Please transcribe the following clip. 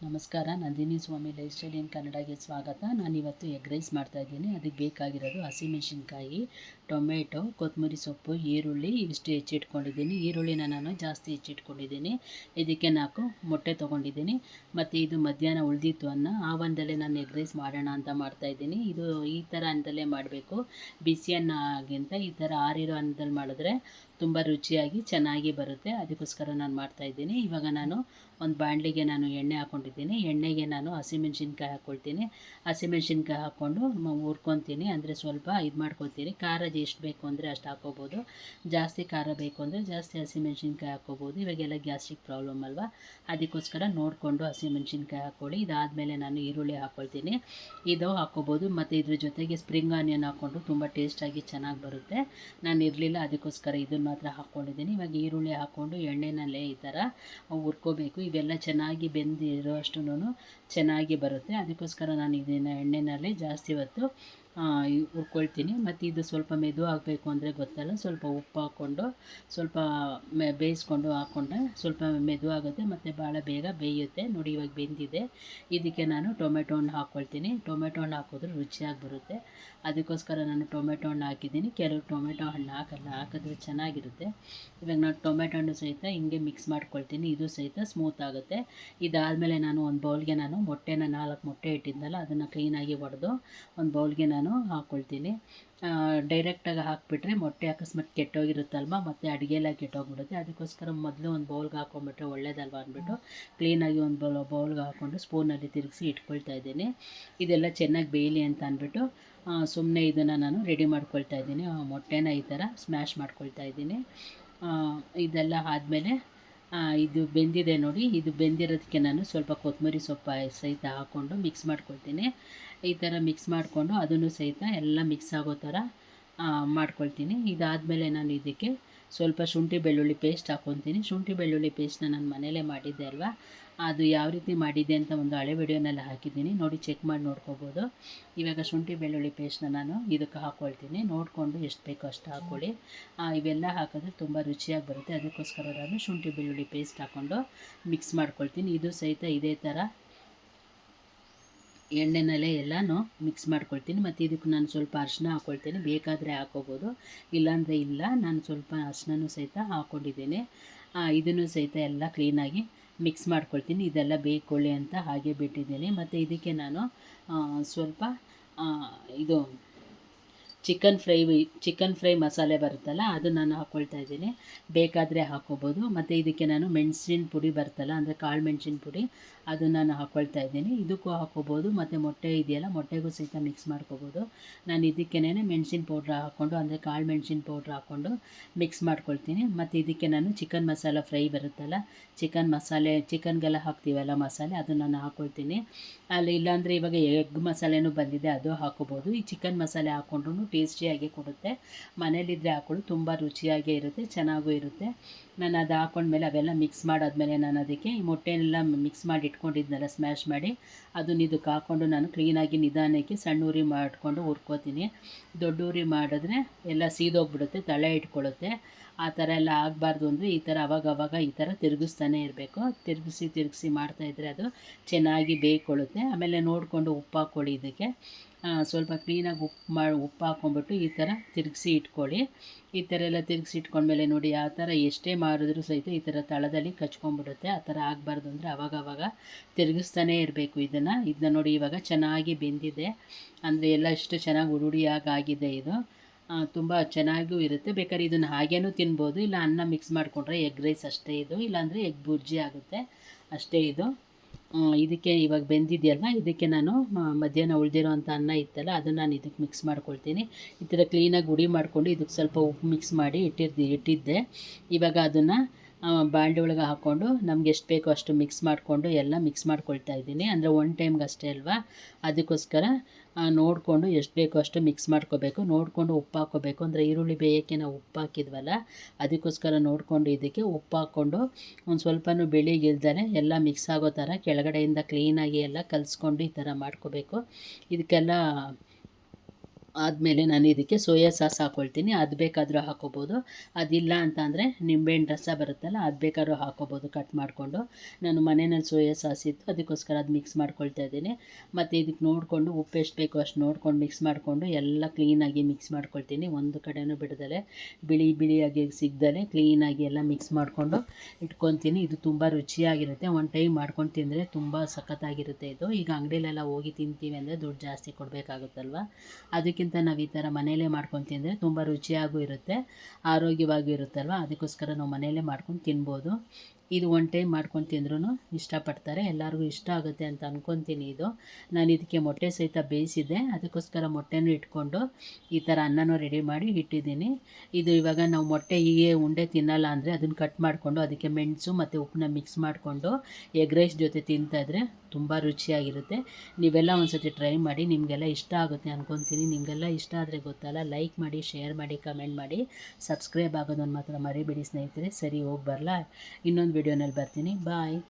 ನಮಸ್ಕಾರ, ನಂದಿನಿ ಸ್ವಾಮಿ life style ಇನ್ ಕನ್ನಡಗೆ ಸ್ವಾಗತ. ನಾನಿವತ್ತು ಎಗ್ ರೈಸ್ ಮಾಡ್ತಾಯಿದ್ದೀನಿ. ಅದಕ್ಕೆ ಬೇಕಾಗಿರೋದು ಹಸಿಮೆಣಸಿನ್ಕಾಯಿ, ಟೊಮೆಟೊ, ಕೊತ್ತಂಬರಿ ಸೊಪ್ಪು, ಈರುಳ್ಳಿ ಇವಿಷ್ಟು ಹೆಚ್ಚಿಟ್ಕೊಂಡಿದ್ದೀನಿ. ಈರುಳ್ಳಿನ ನಾನು ಜಾಸ್ತಿ ಹೆಚ್ಚಿಟ್ಕೊಂಡಿದ್ದೀನಿ. ಇದಕ್ಕೆ 4 ಮೊಟ್ಟೆ ತೊಗೊಂಡಿದ್ದೀನಿ. ಮತ್ತು ಇದು ಮಧ್ಯಾಹ್ನ ಉಳಿದಿತ್ತು ಆ ಒಂದಲ್ಲೇ ನಾನು ಎಗ್ ರೈಸ್ ಮಾಡೋಣ ಅಂತ ಮಾಡ್ತಾಯಿದ್ದೀನಿ. ಇದು ಈ ಥರ ಅನ್ನದಲ್ಲೇ ಮಾಡಬೇಕು, ಬಿಸಿ ಅನ್ನಗಿಂತ ಈ ಥರ ಆರಿರೋ ಅನ್ನದಲ್ಲಿ ಮಾಡಿದ್ರೆ ತುಂಬ ರುಚಿಯಾಗಿ ಚೆನ್ನಾಗಿ ಬರುತ್ತೆ. ಅದಕ್ಕೋಸ್ಕರ ನಾನು ಮಾಡ್ತಾಯಿದ್ದೀನಿ. ಇವಾಗ ನಾನು ಒಂದು ಬಾಣಲಿಗೆ ನಾನು ಎಣ್ಣೆ ಹಾಕ್ಕೊಂಡಿದ್ದೀನಿ. ಎಣ್ಣೆಗೆ ನಾನು ಹಸಿಮೆಣ್ಸಿನ್ಕಾಯಿ ಹಾಕ್ಕೊಳ್ತೀನಿ. ಹಸಿಮೆಣ್ಸಿನ್ಕಾಯಿ ಹಾಕ್ಕೊಂಡು ಹುರ್ಕೊತೀನಿ, ಅಂದರೆ ಸ್ವಲ್ಪ ಇದು ಮಾಡ್ಕೊತೀನಿ. ಖಾರ ಎಷ್ಟು ಬೇಕು ಅಂದರೆ ಅಷ್ಟು ಹಾಕ್ಕೋಬೋದು. ಜಾಸ್ತಿ ಖಾರ ಬೇಕು ಅಂದರೆ ಜಾಸ್ತಿ ಹಸಿಮೆಣ್ಸಿನ್ಕಾಯಿ ಹಾಕ್ಕೋಬೋದು. ಇವಾಗೆಲ್ಲ ಗ್ಯಾಸ್ಟ್ರಿಕ್ ಪ್ರಾಬ್ಲಮ್ ಅಲ್ವಾ, ಅದಕ್ಕೋಸ್ಕರ ನೋಡಿಕೊಂಡು ಹಸಿಮೆಣ್ಸಿನ್ಕಾಯಿ ಹಾಕ್ಕೊಳ್ಳಿ. ಇದಾದಮೇಲೆ ನಾನು ಈರುಳ್ಳಿ ಹಾಕ್ಕೊಳ್ತೀನಿ. ಇದು ಹಾಕ್ಕೋಬೋದು. ಮತ್ತು ಇದ್ರ ಜೊತೆಗೆ ಸ್ಪ್ರಿಂಗ್ ಆನಿಯನ್ ಹಾಕ್ಕೊಂಡು ತುಂಬ ಟೇಸ್ಟಾಗಿ ಚೆನ್ನಾಗಿ ಬರುತ್ತೆ. ನಾನು ಇರಲಿಲ್ಲ, ಅದಕ್ಕೋಸ್ಕರ ಇದನ್ನು ಮಾತ್ರ ಹಾಕ್ಕೊಂಡಿದ್ದೀನಿ. ಇವಾಗ ಈರುಳ್ಳಿ ಹಾಕ್ಕೊಂಡು ಎಣ್ಣೆನಲ್ಲೇ ಈ ಥರ ಹುರ್ಕೋಬೇಕು. ಇವೆಲ್ಲ ಚೆನ್ನಾಗಿ ಬೆಂದಿರೋ ಅಷ್ಟು ಚೆನ್ನಾಗಿ ಬರುತ್ತೆ. ಅದಕ್ಕೋಸ್ಕರ ನಾನು ಇದನ್ನು ಎಣ್ಣೆನಲ್ಲೇ ಜಾಸ್ತಿ ಹೊತ್ತು ಹುರ್ಕೊಳ್ತೀನಿ. ಮತ್ತು ಇದು ಸ್ವಲ್ಪ ಮೆದು ಆಗಬೇಕು ಅಂದರೆ ಗೊತ್ತಲ್ಲ, ಸ್ವಲ್ಪ ಉಪ್ಪು ಹಾಕ್ಕೊಂಡು ಸ್ವಲ್ಪ ಬೇಯಿಸ್ಕೊಂಡು ಹಾಕ್ಕೊಂಡ್ರೆ ಸ್ವಲ್ಪ ಮೆದು ಆಗುತ್ತೆ ಮತ್ತು ಭಾಳ ಬೇಗ ಬೇಯುತ್ತೆ. ನೋಡಿ, ಇವಾಗ ಬೆಂದಿದೆ. ಇದಕ್ಕೆ ನಾನು ಟೊಮೆಟೊ ಹಣ್ಣು ಹಾಕ್ಕೊಳ್ತೀನಿ. ಟೊಮೆಟೊ ಹಣ್ಣು ಹಾಕಿದ್ರೆ ರುಚಿಯಾಗಿ ಬರುತ್ತೆ. ಅದಕ್ಕೋಸ್ಕರ ನಾನು ಟೊಮೆಟೊ ಹಣ್ಣು ಹಾಕಿದ್ದೀನಿ. ಕೆಲವು ಟೊಮೆಟೊ ಹಣ್ಣು ಹಾಕಿದ್ರೆ ಚೆನ್ನಾಗಿರುತ್ತೆ. ಇವಾಗ ನಾನು ಟೊಮೆಟೊ ಹಣ್ಣು ಸಹಿತ ಹಿಂಗೆ ಮಿಕ್ಸ್ ಮಾಡ್ಕೊಳ್ತೀನಿ. ಇದು ಸಹಿತ ಸ್ಮೂತ್ ಆಗುತ್ತೆ. ಇದಾದಮೇಲೆ ನಾನು ಒಂದು ಬೌಲ್ಗೆ ನಾನು ಮೊಟ್ಟೆನ 4 ಮೊಟ್ಟೆ ಇಟ್ಟಿದ್ದನಲ್ಲ, ಅದನ್ನು ಕ್ಲೀನಾಗಿ ಒಡೆದು ಒಂದು ಬೌಲ್ಗೆ ನಾನು ಹಾಕ್ಕೊಳ್ತೀನಿ. ಡೈರೆಕ್ಟಾಗಿ ಹಾಕಿಬಿಟ್ರೆ ಮೊಟ್ಟೆ ಅಕಸ್ಮಾತ್ ಕೆಟ್ಟೋಗಿರುತ್ತಲ್ವ, ಮತ್ತು ಅಡುಗೆಲ್ಲ ಕೆಟ್ಟೋಗ್ಬಿಡುತ್ತೆ. ಅದಕ್ಕೋಸ್ಕರ ಮೊದಲು ಒಂದು ಬೌಲ್ಗೆ ಹಾಕ್ಕೊಂಬಿಟ್ರೆ ಒಳ್ಳೇದಲ್ವ ಅಂದ್ಬಿಟ್ಟು ಕ್ಲೀನಾಗಿ ಒಂದು ಬೌಲ್ಗೆ ಹಾಕ್ಕೊಂಡು ಸ್ಪೂನಲ್ಲಿ ತಿರುಗಿಸಿ ಇಟ್ಕೊಳ್ತಾ ಇದ್ದೀನಿ. ಇದೆಲ್ಲ ಚೆನ್ನಾಗಿ ಬೇಯಲಿ ಅಂತ ಅಂದ್ಬಿಟ್ಟು ಸುಮ್ಮನೆ ಇದನ್ನು ನಾನು ರೆಡಿ ಮಾಡ್ಕೊಳ್ತಾ ಇದ್ದೀನಿ. ಮೊಟ್ಟೆನ ಈ ಥರ ಸ್ಮ್ಯಾಶ್ ಮಾಡ್ಕೊಳ್ತಾ ಇದ್ದೀನಿ. ಇದೆಲ್ಲ ಆದಮೇಲೆ ಇದು ಬೆಂದಿದೆ ನೋಡಿ. ಇದು ಬೆಂದಿರೋದಕ್ಕೆ ನಾನು ಸ್ವಲ್ಪ ಕೊತ್ತಂಬರಿ ಸೊಪ್ಪು ಸಹಿತ ಹಾಕ್ಕೊಂಡು ಮಿಕ್ಸ್ ಮಾಡ್ಕೊಳ್ತೀನಿ. ಈ ಥರ ಮಿಕ್ಸ್ ಮಾಡಿಕೊಂಡು ಅದನ್ನು ಸಹಿತ ಎಲ್ಲ ಮಿಕ್ಸ್ ಆಗೋ ಥರ ಮಾಡ್ಕೊಳ್ತೀನಿ. ಇದಾದಮೇಲೆ ನಾನು ಇದಕ್ಕೆ ಸ್ವಲ್ಪ ಶುಂಠಿ ಬೆಳ್ಳುಳ್ಳಿ ಪೇಸ್ಟ್ ಹಾಕ್ಕೊತೀನಿ. ಶುಂಠಿ ಬೆಳ್ಳುಳ್ಳಿ ಪೇಸ್ಟ್ನ ನಾನು ಮನೇಲೇ ಮಾಡಿದ್ದೆ ಅಲ್ವಾ, ಅದು ಯಾವ ರೀತಿ ಮಾಡಿದ್ದೆ ಅಂತ ಒಂದು ಹಳೆ ವಿಡಿಯೋನೆಲ್ಲ ಹಾಕಿದ್ದೀನಿ, ನೋಡಿ ಚೆಕ್ ಮಾಡಿ ನೋಡ್ಕೋಬೋದು. ಇವಾಗ ಶುಂಠಿ ಬೆಳ್ಳುಳ್ಳಿ ಪೇಸ್ಟ್ನ ನಾನು ಇದಕ್ಕೆ ಹಾಕ್ಕೊಳ್ತೀನಿ. ನೋಡಿಕೊಂಡು ಎಷ್ಟು ಬೇಕೋ ಅಷ್ಟು ಹಾಕ್ಕೊಳ್ಳಿ. ಇವೆಲ್ಲ ಹಾಕಿದ್ರೆ ತುಂಬ ರುಚಿಯಾಗಿ ಬರುತ್ತೆ. ಅದಕ್ಕೋಸ್ಕರ ನಾನು ಶುಂಠಿ ಬೆಳ್ಳುಳ್ಳಿ ಪೇಸ್ಟ್ ಹಾಕ್ಕೊಂಡು ಮಿಕ್ಸ್ ಮಾಡ್ಕೊಳ್ತೀನಿ. ಇದು ಸಹಿತ ಇದೇ ಥರ ಎಣ್ಣೆನಲ್ಲೇ ಎಲ್ಲನೂ ಮಿಕ್ಸ್ ಮಾಡ್ಕೊಳ್ತೀನಿ. ಮತ್ತು ಇದಕ್ಕೆ ನಾನು ಸ್ವಲ್ಪ ಅರಿಶಿನ ಹಾಕ್ಕೊಳ್ತೀನಿ. ಬೇಕಾದರೆ ಹಾಕ್ಕೋಬೋದು, ಇಲ್ಲಾಂದರೆ ಇಲ್ಲ. ನಾನು ಸ್ವಲ್ಪ ಅರಿಶಿನನೂ ಸಹಿತ ಹಾಕ್ಕೊಂಡಿದ್ದೀನಿ. ಇದನ್ನು ಸಹಿತ ಎಲ್ಲ ಕ್ಲೀನಾಗಿ ಮಿಕ್ಸ್ ಮಾಡ್ಕೊಳ್ತೀನಿ. ಇದೆಲ್ಲ ಬೇಯ್ಕೊಳ್ಳಿ ಅಂತ ಹಾಗೆ ಬಿಟ್ಟಿದ್ದೀನಿ. ಮತ್ತು ಇದಕ್ಕೆ ನಾನು ಸ್ವಲ್ಪ ಇದು ಚಿಕನ್ ಫ್ರೈ ಮಸಾಲೆ ಬರುತ್ತಲ್ಲ, ಅದು ನಾನು ಹಾಕ್ಕೊಳ್ತಾ ಇದ್ದೀನಿ. ಬೇಕಾದರೆ ಹಾಕ್ಕೋಬೋದು. ಮತ್ತು ಇದಕ್ಕೆ ನಾನು ಮೆಣಸಿನ ಪುಡಿ ಬರುತ್ತಲ್ಲ, ಅಂದರೆ ಕಾಳು ಮೆಣಸಿನ ಪುಡಿ, ಅದು ನಾನು ಹಾಕ್ಕೊಳ್ತಾ ಇದ್ದೀನಿ. ಇದಕ್ಕೂ ಹಾಕ್ಕೋಬೋದು. ಮತ್ತು ಮೊಟ್ಟೆ ಇದೆಯಲ್ಲ, ಮೊಟ್ಟೆಗೂ ಸಹಿತ ಮಿಕ್ಸ್ ಮಾಡ್ಕೋಬೋದು. ನಾನು ಇದಕ್ಕೇನೆ ಮೆಣಸಿನ ಪೌಡ್ರ್ ಹಾಕ್ಕೊಂಡು, ಅಂದರೆ ಕಾಳು ಮೆಣಸಿನ ಪೌಡ್ರ್ ಹಾಕ್ಕೊಂಡು ಮಿಕ್ಸ್ ಮಾಡ್ಕೊಳ್ತೀನಿ. ಮತ್ತು ಇದಕ್ಕೆ ನಾನು ಚಿಕನ್ ಮಸಾಲ ಫ್ರೈ ಬರುತ್ತಲ್ಲ, ಚಿಕನ್ ಮಸಾಲೆ, ಚಿಕನ್ಗೆಲ್ಲ ಹಾಕ್ತೀವಲ್ಲ ಮಸಾಲೆ, ಅದನ್ನು ನಾನು ಹಾಕ್ಕೊಳ್ತೀನಿ. ಅಲ್ಲಿ ಇಲ್ಲಾಂದರೆ ಇವಾಗ ಎಗ್ ಮಸಾಲೆನೂ ಬಂದಿದೆ, ಅದು ಹಾಕ್ಕೋಬೋದು. ಈ ಚಿಕನ್ ಮಸಾಲೆ ಹಾಕ್ಕೊಂಡ್ರೂ ಟೇಸ್ಟಿಯಾಗಿ ಕೊಡುತ್ತೆ. ಮನೇಲಿದ್ದರೆ ಹಾಕ್ಕೊಂಡು ತುಂಬ ರುಚಿಯಾಗೇ ಇರುತ್ತೆ, ಚೆನ್ನಾಗೂ ಇರುತ್ತೆ. ನಾನು ಅದು ಹಾಕ್ಕೊಂಡ್ಮೇಲೆ ಅವೆಲ್ಲ ಮಿಕ್ಸ್ ಮಾಡಾದ್ಮೇಲೆ ನಾನು ಅದಕ್ಕೆ ಈ ಮೊಟ್ಟೆನೆಲ್ಲ ಮಿಕ್ಸ್ ಮಾಡಿ ಇಟ್ಕೊಂಡಿದ್ನಲ್ಲ ಸ್ಮ್ಯಾಶ್ ಮಾಡಿ, ಅದನ್ನ ಇದಕ್ಕೆ ಹಾಕ್ಕೊಂಡು ನಾನು ಕ್ಲೀನಾಗಿ ನಿಧಾನಕ್ಕೆ ಸಣ್ಣ ಉರಿ ಮಾಡಿಕೊಂಡು ಹುರ್ಕೋತೀನಿ. ದೊಡ್ಡ ಉರಿ ಮಾಡಿದ್ರೆ ಎಲ್ಲ ಸೀದೋಗ್ಬಿಡುತ್ತೆ, ತಳ ಇಟ್ಕೊಳ್ಳುತ್ತೆ. ಆ ಥರ ಎಲ್ಲ ಆಗಬಾರ್ದು ಅಂದರೆ ಈ ಥರ ಅವಾಗವಾಗ ಈ ಥರ ತಿರುಗಿಸ್ತಾನೆ ಇರಬೇಕು. ತಿರುಗಿಸಿ ಮಾಡ್ತಾಯಿದ್ರೆ ಅದು ಚೆನ್ನಾಗಿ ಬೇಯ್ಕೊಳ್ಳುತ್ತೆ. ಆಮೇಲೆ ನೋಡಿಕೊಂಡು ಉಪ್ಪು ಹಾಕ್ಕೊಳ್ಳಿ. ಇದಕ್ಕೆ ಸ್ವಲ್ಪ ಕ್ಲೀನಾಗಿ ಉಪ್ಪು ಹಾಕ್ಕೊಂಬಿಟ್ಟು ಈ ಥರ ತಿರುಗಿಸಿ ಇಟ್ಕೊಳ್ಳಿ. ಈ ಥರ ಎಲ್ಲ ತಿರುಗಿಸಿ ಇಟ್ಕೊಂಡ್ಮೇಲೆ ನೋಡಿ, ಆ ಥರ ಎಷ್ಟೇ ಮಾಡಿದ್ರೂ ಸಹಿತ ಈ ಥರ ತಳದಲ್ಲಿ ಕಚ್ಕೊಂಡ್ಬಿಡುತ್ತೆ. ಆ ಥರ ಆಗಬಾರ್ದು ಅಂದರೆ ಅವಾಗವಾಗ ತಿರುಗಿಸ್ತಾನೇ ಇರಬೇಕು ಇದನ್ನು ನೋಡಿ. ಇವಾಗ ಚೆನ್ನಾಗಿ ಬೆಂದಿದೆ, ಅಂದರೆ ಎಲ್ಲ ಇಷ್ಟು ಚೆನ್ನಾಗಿ ಉರುಡಿಯಾಗಿದೆ. ಇದು ತುಂಬ ಚೆನ್ನಾಗೂ ಇರುತ್ತೆ. ಬೇಕಾದ್ರೆ ಇದನ್ನು ಹಾಗೇನೂ ತಿನ್ಬೋದು, ಇಲ್ಲ ಅನ್ನ ಮಿಕ್ಸ್ ಮಾಡಿಕೊಂಡ್ರೆ ಎಗ್ ರೈಸ್ ಅಷ್ಟೇ ಇದು, ಇಲ್ಲಾಂದರೆ ಎಗ್ ಬುರ್ಜಿ ಆಗುತ್ತೆ ಅಷ್ಟೇ ಇದು. ಇದಕ್ಕೆ ಇವಾಗ ಬೆಂದಿದೆಯಲ್ಲ, ಇದಕ್ಕೆ ನಾನು ಮಧ್ಯಾಹ್ನ ಉಳಿದಿರೋಂಥ ಅನ್ನ ಇತ್ತಲ್ಲ, ಅದನ್ನು ನಾನು ಇದಕ್ಕೆ ಮಿಕ್ಸ್ ಮಾಡ್ಕೊಳ್ತೀನಿ. ಈ ಥರ ಕ್ಲೀನಾಗಿ ಹುಡಿ ಮಾಡಿಕೊಂಡು ಇದಕ್ಕೆ ಸ್ವಲ್ಪ ಉಪ್ಪು ಮಿಕ್ಸ್ ಮಾಡಿ ಇಟ್ಟಿದ್ದೆ. ಇವಾಗ ಅದನ್ನು ಬಾಣಲೆ ಒಳಗೆ ಹಾಕ್ಕೊಂಡು ನಮ್ಗೆ ಎಷ್ಟು ಬೇಕೋ ಅಷ್ಟು ಮಿಕ್ಸ್ ಮಾಡಿಕೊಂಡು ಎಲ್ಲ ಮಿಕ್ಸ್ ಮಾಡ್ಕೊಳ್ತಾ ಇದ್ದೀನಿ. ಅಂದರೆ ಒನ್ ಟೈಮ್ಗೆ ಅಷ್ಟೇ ಅಲ್ವಾ, ಅದಕ್ಕೋಸ್ಕರ ನೋಡಿಕೊಂಡು ಎಷ್ಟು ಬೇಕೋ ಅಷ್ಟು ಮಿಕ್ಸ್ ಮಾಡ್ಕೋಬೇಕು. ನೋಡಿಕೊಂಡು ಉಪ್ಪು ಹಾಕ್ಕೋಬೇಕು, ಅಂದರೆ ಈರುಳ್ಳಿ ಬೇಯೋಕ್ಕೆ ನಾವು ಉಪ್ಪು ಹಾಕಿದ್ವಲ್ಲ, ಅದಕ್ಕೋಸ್ಕರ ನೋಡಿಕೊಂಡು ಇದಕ್ಕೆ ಉಪ್ಪು ಹಾಕ್ಕೊಂಡು ಒಂದು ಸ್ವಲ್ಪನೂ ಬೆಳಿಗಿಲ್ದೇ ಎಲ್ಲ ಮಿಕ್ಸ್ ಆಗೋ ಥರ ಕೆಳಗಡೆಯಿಂದ ಕ್ಲೀನಾಗಿ ಎಲ್ಲ ಕಲಿಸ್ಕೊಂಡು ಈ ಥರ ಮಾಡ್ಕೋಬೇಕು. ಇದಕ್ಕೆಲ್ಲ ಆದಮೇಲೆ ನಾನು ಇದಕ್ಕೆ ಸೋಯಾ ಸಾಸ್ ಹಾಕ್ಕೊಳ್ತೀನಿ. ಅದು ಬೇಕಾದರೂ ಹಾಕ್ಕೋಬೋದು, ಅದಿಲ್ಲ ಅಂತ ಅಂದರೆ ನಿಂಬೆಹಣ್ಣು ರಸ ಬರುತ್ತಲ್ಲ ಅದು ಬೇಕಾದ್ರೂ ಹಾಕ್ಕೋಬೋದು ಕಟ್ ಮಾಡಿಕೊಂಡು. ನಾನು ಮನೆಯಲ್ಲಿ ಸೋಯಾ ಸಾಸ್ ಇತ್ತು, ಅದಕ್ಕೋಸ್ಕರ ಅದು ಮಿಕ್ಸ್ ಮಾಡ್ಕೊಳ್ತಾ ಇದ್ದೀನಿ. ಮತ್ತು ಇದಕ್ಕೆ ನೋಡಿಕೊಂಡು ಉಪ್ಪು ಎಷ್ಟು ಬೇಕೋ ಅಷ್ಟು ನೋಡ್ಕೊಂಡು ಮಿಕ್ಸ್ ಮಾಡಿಕೊಂಡು ಎಲ್ಲ ಕ್ಲೀನಾಗಿ ಮಿಕ್ಸ್ ಮಾಡ್ಕೊಳ್ತೀನಿ. ಒಂದು ಕಡೆಯೂ ಬಿಡದಲೆ, ಬಿಳಿಯಾಗಿ ಸಿಗ್ದಲೆ ಕ್ಲೀನಾಗಿ ಎಲ್ಲ ಮಿಕ್ಸ್ ಮಾಡಿಕೊಂಡು ಇಟ್ಕೊತೀನಿ. ಇದು ತುಂಬ ರುಚಿಯಾಗಿರುತ್ತೆ. ಒನ್ ಟೈಮ್ ಮಾಡ್ಕೊಂಡು ತಿಂದರೆ ತುಂಬ ಸಖತ್ತಾಗಿರುತ್ತೆ ಇದು. ಈಗ ಅಂಗಡಿಲೆಲ್ಲ ಹೋಗಿ ತಿಂತೀವಿ ಅಂದರೆ ದುಡ್ಡು ಜಾಸ್ತಿ ಕೊಡಬೇಕಾಗುತ್ತಲ್ವ, ಅದಕ್ಕಿಂತ ನಾವು ಈ ಥರ ಮನೆಯಲ್ಲೇ ಮಾಡ್ಕೊಂಡು ತಿಂದರೆ ತುಂಬ ರುಚಿಯಾಗೂ ಇರುತ್ತೆ, ಆರೋಗ್ಯವಾಗಿಯೂ ಇರುತ್ತಲ್ವ. ಅದಕ್ಕೋಸ್ಕರ ನಾವು ಮನೆಯಲ್ಲೇ ಮಾಡ್ಕೊಂಡು ತಿನ್ಬೋದು. ಇದು ಒನ್ ಟೈಮ್ ಮಾಡ್ಕೊಂಡು ತಿಂದ್ರೂ ಇಷ್ಟಪಡ್ತಾರೆ, ಎಲ್ಲರಿಗೂ ಇಷ್ಟ ಆಗುತ್ತೆ ಅಂತ ಅಂದ್ಕೊತೀನಿ. ಇದು ನಾನು ಇದಕ್ಕೆ ಮೊಟ್ಟೆ ಸಹಿತ ಬೇಯಿಸಿದ್ದೆ, ಅದಕ್ಕೋಸ್ಕರ ಮೊಟ್ಟೆನೂ ಇಟ್ಕೊಂಡು ಈ ಥರ ಅನ್ನನೂ ರೆಡಿ ಮಾಡಿ ಇಟ್ಟಿದ್ದೀನಿ. ಇದು ಇವಾಗ ನಾವು ಮೊಟ್ಟೆ ಹೀಗೆ ಉಂಡೆ ತಿನ್ನಲ್ಲ ಅಂದರೆ ಅದನ್ನು ಕಟ್ ಮಾಡಿಕೊಂಡು ಅದಕ್ಕೆ ಮೆಣಸು ಮತ್ತು ಉಪ್ಪನ್ನ ಮಿಕ್ಸ್ ಮಾಡಿಕೊಂಡು ಎಗ್ ರೈಸ್ ಜೊತೆ ತಿಂತಾಯಿದ್ರೆ ತುಂಬ ರುಚಿಯಾಗಿರುತ್ತೆ. ನೀವೆಲ್ಲ ಒಂದ್ಸತಿ ಟ್ರೈ ಮಾಡಿ, ನಿಮಗೆಲ್ಲ ಇಷ್ಟ ಆಗುತ್ತೆ ಅಂದ್ಕೊತೀನಿ. ನಿಮಗೆಲ್ಲ ಇಷ್ಟ ಆದರೆ ಗೊತ್ತಲ್ಲ, ಲೈಕ್ ಮಾಡಿ, ಶೇರ್ ಮಾಡಿ, ಕಮೆಂಟ್ ಮಾಡಿ, ಸಬ್ಸ್ಕ್ರೈಬ್ ಆಗೋದನ್ನು ಮಾತ್ರ ಮರಿಬೇಡಿ ಸ್ನೇಹಿತರೆ. ಸರಿ, ಹೋಗಿ ಬರಲಾ, ಇನ್ನೊಂದು ವಿಡಿಯೋನಲ್ಲಿ ಬರ್ತೀನಿ. ಬಾಯ್.